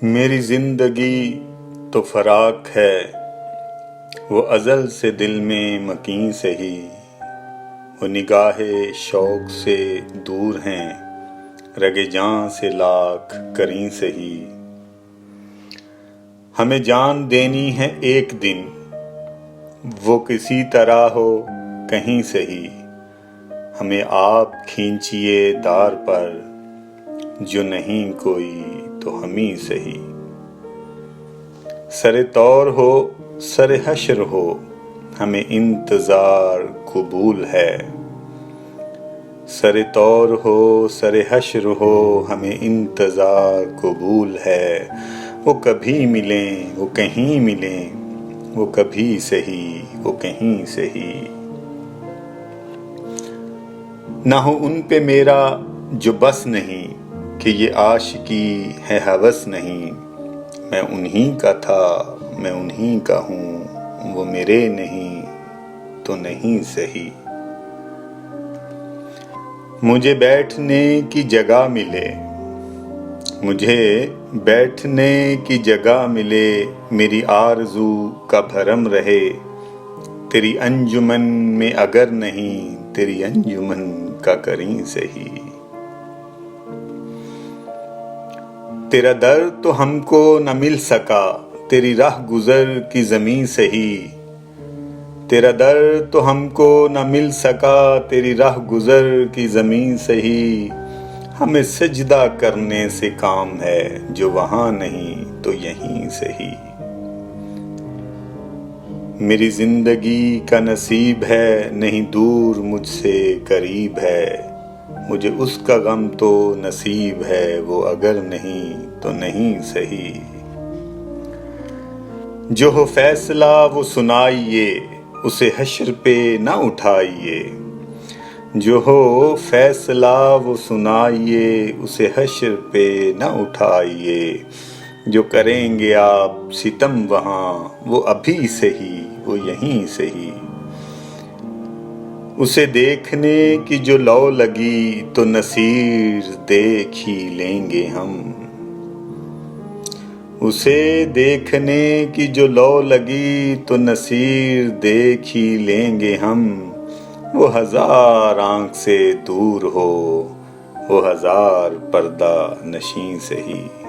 میری زندگی تو فراق ہے، وہ ازل سے دل میں مکیں سہی، وہ نگاہ شوق سے دور ہیں، رگ جاں سے لاکھ کریں سہی۔ ہمیں جان دینی ہے ایک دن، وہ کسی طرح ہو کہیں سہی، ہمیں آپ کھینچیے دار پر، جو نہیں کوئی تو ہمیں سہی۔ سر طور ہو سر حشر ہو ہمیں انتظار قبول ہے، سر طور ہو سر حشر ہو ہمیں انتظار قبول ہے۔ وہ کبھی ملیں وہ کہیں ملیں، وہ کبھی سہی وہ کہیں سہی۔ نہ ہو ان پہ میرا جو بس نہیں، کہ یہ عاشقی ہے ہوس نہیں، میں انہی کا تھا میں انہی کا ہوں، وہ میرے نہیں تو نہیں سہی۔ مجھے بیٹھنے کی جگہ ملے، مجھے بیٹھنے کی جگہ ملے، میری آرزو کا بھرم رہے، تیری انجمن میں اگر نہیں، تیری انجمن کا کریں سہی۔ تیرا در تو ہم کو نہ مل سکا، تیری راہ گزر کی زمیں سہی، تیرا در تو ہم کو نہ مل سکا، تیری راہ گزر کی زمیں سہی۔ ہمیں سجدہ کرنے سے کام ہے، جو وہاں نہیں تو یہیں سہی۔ میری زندگی کا نصیب ہے، نہیں دور مجھ سے قریب ہے، مجھے اس کا غم تو نصیب ہے، وہ اگر نہیں تو نہیں سہی۔ جو ہو فیصلہ وہ سنائیے، اسے حشر پہ نہ اٹھائیے، جو ہو فیصلہ وہ سنائیے، اسے حشر پہ نہ اٹھائیے۔ جو کریں گے آپ ستم وہاں، وہ ابھی سہی وہ یہیں سہی۔ اسے دیکھنے کی جو لو لگی، تو نصیر دیکھ ہی لیں گے ہم، اسے دیکھنے کی جو لو لگی، تو نصیر دیکھ ہی لیں گے ہم۔ وہ ہزار آنکھ سے دور ہو، وہ ہزار پردہ نشیں سہی۔